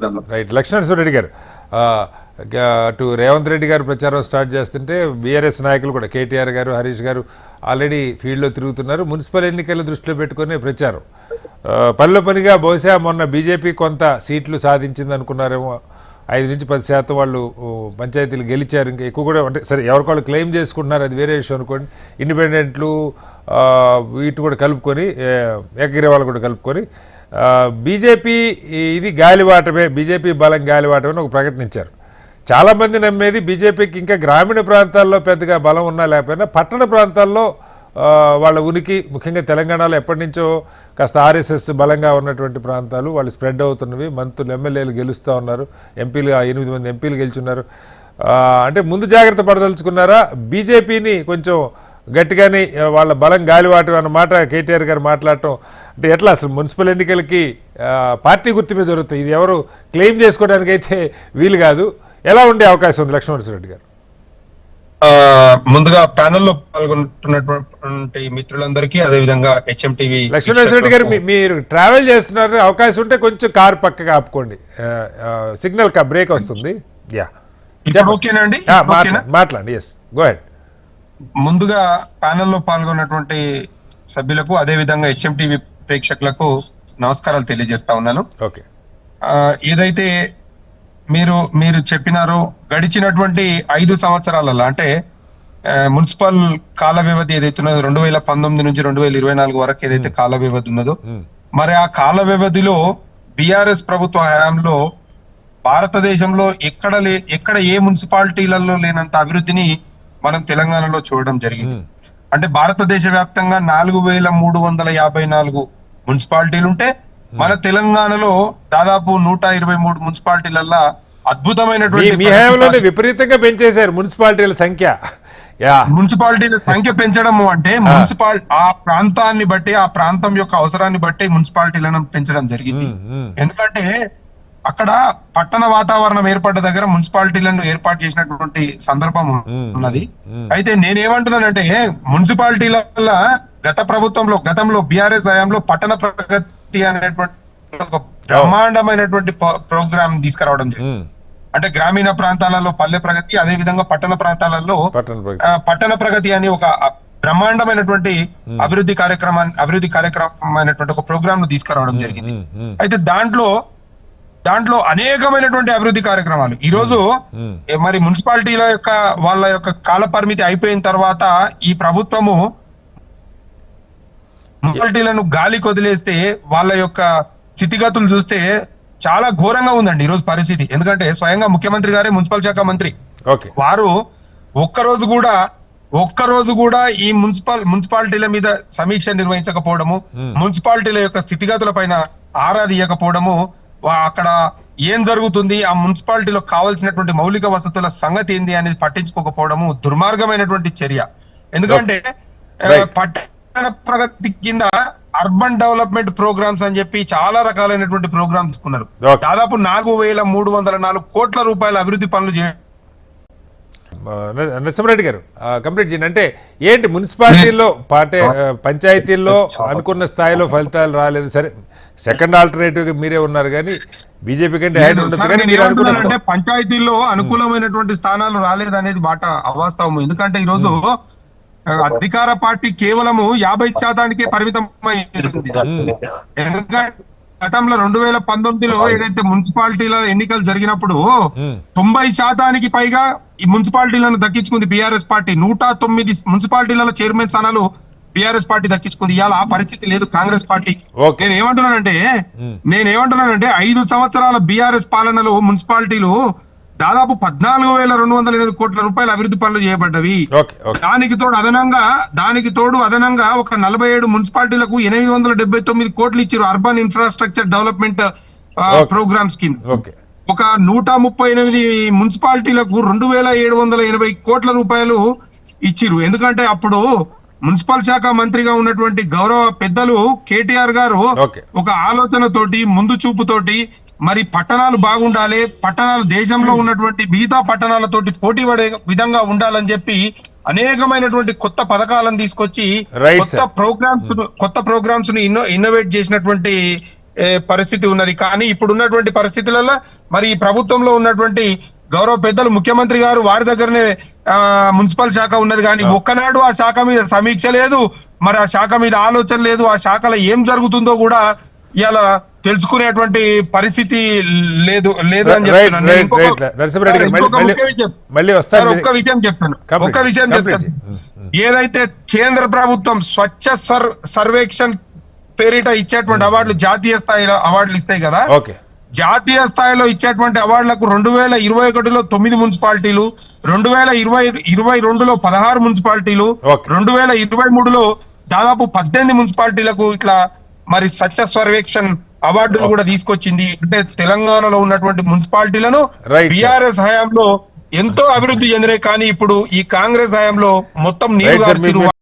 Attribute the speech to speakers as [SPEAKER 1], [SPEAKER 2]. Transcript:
[SPEAKER 1] చూద్దాం.
[SPEAKER 2] రైట్. లక్ష్మణరెడ్డి గారు, అటు రేవంత్ రెడ్డి గారు ప్రచారం స్టార్ట్ చేస్తుంటే బీఆర్ఎస్ నాయకులు కూడా కేటీఆర్ గారు, హరీష్ గారు ఆల్రెడీ ఫీల్డ్లో తిరుగుతున్నారు. మున్సిపల్ ఎన్నికల దృష్టిలో పెట్టుకునే ప్రచారం పనిలో పనిగా బహుశా మొన్న బీజేపీ కొంత సీట్లు సాధించింది అనుకున్నారేమో. 5-10% వాళ్ళు పంచాయతీలు గెలిచారు. ఇంకా ఎక్కువ కూడా అంటే సరే ఎవరికాళ్ళు క్లెయిమ్ చేసుకుంటున్నారు, అది వేరే విషయం అనుకోండి. ఇండిపెండెంట్లు వీటి కూడా కలుపుకొని ఏకగ్రీవాలు కూడా కలుపుకొని బీజేపీ ఇది గాలివాటమే, బీజేపీ బలం గాలివాటమే ఒక ప్రకటించారు. చాలామంది నమ్మేది బీజేపీకి ఇంకా గ్రామీణ ప్రాంతాల్లో పెద్దగా బలం ఉన్నా లేకపోయినా పట్టణ ప్రాంతాల్లో వాళ్ళ ఉనికి, ముఖ్యంగా తెలంగాణలో ఎప్పటి నుంచో కాస్త ఆర్ఎస్ఎస్ బలంగా ఉన్నటువంటి ప్రాంతాలు వాళ్ళు స్ప్రెడ్ అవుతున్నవి. మంత్రులు, ఎమ్మెల్యేలు గెలుస్తూ ఉన్నారు. ఎంపీలు 8 మంది ఎంపీలు గెలుచున్నారు. అంటే ముందు జాగ్రత్త పడదలుచుకున్నారా? బీజేపీని కొంచెం గట్టిగానే వాళ్ళ బలం గాలివాటం అన్నమాట కేటీఆర్ గారు మాట్లాడటం. అంటే ఎట్లా అసలు మున్సిపల్ ఎన్నికలకి పార్టీ గుర్తింపు జరుగుతాయి, ఇది ఎవరు క్లెయిమ్ చేసుకోవడానికి అయితే వీలు కాదు. ఎలా ఉండే అవకాశం ఉంది లక్ష్మణరెడ్డి గారు?
[SPEAKER 3] ముందుగా ప్యానెల్లో పాల్గొంటున్నటువంటి మిత్రులందరికీ, అదేవిధంగా హెచ్ఎంటీవీ
[SPEAKER 2] లక్ష్మణరెడ్డి గారు, మీరు ట్రావెల్ చేస్తున్నారు, అవకాశం ఉంటే కొంచెం కార్ పక్కగా ఆపుకోండి, సిగ్నల్ బ్రేక్ వస్తుంది.
[SPEAKER 3] ఓకేనండి,
[SPEAKER 2] మాట్లాడండి. Yes, go ahead.
[SPEAKER 3] ముందుగా ప్యానెల్లో పాల్గొన్నటువంటి సభ్యులకు, అదేవిధంగా హెచ్ఎంటీవీ ప్రేక్షకులకు నమస్కారాలు తెలియజేస్తా ఉన్నాను.
[SPEAKER 2] ఓకే.
[SPEAKER 3] ఏదైతే మీరు చెప్పినారో గడిచినటువంటి 5 సంవత్సరాలలో, అంటే మున్సిపల్ కాల వ్యవధి ఏదైతే ఉన్నదో 2019 నుంచి 2024 వరకు ఏదైతే కాల వ్యవధి ఉన్నదో, మరి ఆ కాల వ్యవధిలో బీఆర్ఎస్ ప్రభుత్వ హయాంలో భారతదేశంలో ఎక్కడ ఏ మున్సిపాలిటీలలో లేనంత అభివృద్ధిని మనం తెలంగాణలో చూడడం జరిగింది. అంటే భారతదేశ వ్యాప్తంగా 4354 మున్సిపాలిటీలు ఉంటే మన తెలంగాణలో దాదాపు 123 మున్సిపాలిటీలల్లో అద్భుతమైనటువంటి
[SPEAKER 2] విపరీతంగా పెంచేశారు మున్సిపాలిటీల సంఖ్య.
[SPEAKER 3] మున్సిపాలిటీల సంఖ్య పెంచడము అంటే ఆ ప్రాంతాన్ని బట్టి, ఆ ప్రాంతం యొక్క అవసరాన్ని బట్టి మున్సిపాలిటీలను పెంచడం జరిగింది. ఎందుకంటే అక్కడ పట్టణ వాతావరణం ఏర్పడ్డ దగ్గర మున్సిపాలిటీలను ఏర్పాటు చేసినటువంటి సందర్భం ఉన్నది. అయితే నేనేమంటున్నానంటే మున్సిపాలిటీల గతంలో బీఆర్ఎస్ హయాంలో పట్టణ ప్రగతి అనేటువంటి ఒక బ్రహ్మాండమైనటువంటి ప్రోగ్రామ్ తీసుకురావడం జరిగింది. అంటే గ్రామీణ ప్రాంతాలలో పల్లె ప్రగతి, అదే విధంగా పట్టణ ప్రాంతాలలో పట్టణ ప్రగతి అని ఒక బ్రహ్మాండమైనటువంటి అభివృద్ధి కార్యక్రమం అయినటువంటి ఒక ప్రోగ్రామ్ ను తీసుకురావడం జరిగింది. అయితే దాంట్లో అనేకమైనటువంటి అభివృద్ధి కార్యక్రమాలు ఈ రోజు మరి మున్సిపాలిటీల యొక్క వాళ్ళ యొక్క కాల పరిమితి అయిపోయిన తర్వాత ఈ ప్రభుత్వము మున్సిపాలిటీలను గాలికి వదిలేస్తే వాళ్ళ యొక్క స్థితిగతులు చూస్తే చాలా ఘోరంగా ఉందండి ఈ రోజు పరిస్థితి. ఎందుకంటే స్వయంగా ముఖ్యమంత్రి గారే మున్సిపల్ శాఖ మంత్రి. వారు ఒక్కరోజు కూడా ఈ మున్సిపాలిటీల మీద సమీక్ష నిర్వహించకపోవడము, మున్సిపాలిటీల యొక్క స్థితిగతుల పైన ఆరా తీయకపోవడము, అక్కడ ఏం జరుగుతుంది, ఆ మున్సిపాలిటీలో కావాల్సినటువంటి మౌలిక వసతుల సంగతి ఏంది అనేది పట్టించుకోకపోవడము దుర్మార్గమైనటువంటి చర్య. ఎందుకంటే పట్టణ ప్రగతి కింద అర్బన్ డెవలప్మెంట్ ప్రోగ్రామ్స్ అని చెప్పి చాలా రకాలైనటువంటి ప్రోగ్రామ్స్ తీసుకున్నారు. దాదాపు 4304 కోట్ల రూపాయల అభివృద్ధి పనులు చేయడం.
[SPEAKER 2] నరసింహారెడ్డి గారు కంప్లీట్ చేయండి. అంటే ఏంటి మున్సిపాలిటీల్లో పంచాయతీల్లో అనుకున్న స్థాయిలో ఫలితాలు రాలేదు. సరే, సెకండ్ ఆల్టర్నేటివ్ మీరే ఉన్నారు కానీ బీజేపీ కంటే
[SPEAKER 3] పంచాయతీల్లో అనుకూలమైనటువంటి స్థానాలు రాలేదు అనేది మాట అవాస్తవం. ఎందుకంటే ఈ రోజు అధికార పార్టీ కేవలము 50%కే పరిమితం అయింది. ఎందుకంటే గతంలో 2019లో ఏదైతే మున్సిపాలిటీల ఎన్నికలు జరిగినప్పుడు 90% పైగా ఈ మున్సిపాలిటీలను దక్కించుకుంది బీఆర్ఎస్ పార్టీ. 109 మున్సిపాలిటీల చైర్మన్ స్థానాలు బీఆర్ఎస్ పార్టీ దక్కించుకుంది. ఇవాళ ఆ పరిస్థితి లేదు కాంగ్రెస్ పార్టీ. నేనేమంటున్నానంటే 5 సంవత్సరాల బీఆర్ఎస్ పాలనలో మున్సిపాలిటీలు దాదాపు 14,208 కోట్ల రూపాయల అభివృద్ధి పనులు చేయబడ్డవి. దానికి తోడు అదనంగా ఒక 47 మున్సిపాలిటీలకు 879 కోట్లు ఇచ్చారు అర్బన్ ఇన్ఫ్రాస్ట్రక్చర్ డెవలప్మెంట్ ప్రోగ్రామ్స్ కింద. ఒక 138 మున్సిపాలిటీలకు 2,780 కోట్ల రూపాయలు ఇచ్చిరు. ఎందుకంటే అప్పుడు మున్సిపల్ శాఖ మంత్రిగా ఉన్నటువంటి గౌరవ పెద్దలు కేటీఆర్ గారు ఒక ఆలోచనతోటి, ముందు చూపుతోటి మరి పట్టణాలు బాగుండాలి, పట్టణాలు దేశంలో ఉన్నటువంటి మిగతా పట్టణాలతోటి పోటీ పడే విధంగా ఉండాలని చెప్పి అనేకమైనటువంటి కొత్త పథకాలను తీసుకొచ్చి కొత్త ప్రోగ్రామ్స్ ని ఇన్నోవేట్ చేసినటువంటి పరిస్థితి ఉన్నది. కానీ ఇప్పుడు ఉన్నటువంటి పరిస్థితులలో మరి ఈ ప్రభుత్వంలో ఉన్నటువంటి గౌరవ పెద్దలు ముఖ్యమంత్రి గారు వారి దగ్గరనే మున్సిపల్ శాఖ ఉన్నది, కానీ ఒక్కనాడు ఆ శాఖ మీద సమీక్ష లేదు, మరి ఆ శాఖ మీద ఆలోచన లేదు, ఆ శాఖలో ఏం జరుగుతుందో కూడా ఇలా తెలుసుకునేటువంటి పరిస్థితి లేదు లేదు అని చెప్తున్నాను. ఒక్క విషయం చెప్తాను. ఏదైతే కేంద్ర ప్రభుత్వం స్వచ్ఛ సర్వేక్షణ్ పేరిట ఇచ్చేటువంటి అవార్డులు జాతీయ స్థాయిలో అవార్డులు ఇస్తాయి కదా, జాతీయ స్థాయిలో ఇచ్చేటువంటి అవార్డులకు 2021లో 9 మున్సిపాలిటీలు, 2022లో 16 మున్సిపాలిటీలు, 2023లో దాదాపు 18 మున్సిపాలిటీలకు ఇట్లా మరి స్వచ్ఛ సర్వేక్షణ్ అవార్డులు కూడా తీసుకొచ్చింది. అంటే తెలంగాణలో ఉన్నటువంటి మున్సిపాలిటీలను బీఆర్ఎస్ హయాంలో ఎంతో అభివృద్ధి చెందినాయి, కానీ ఇప్పుడు ఈ కాంగ్రెస్ హయాంలో మొత్తం నీరు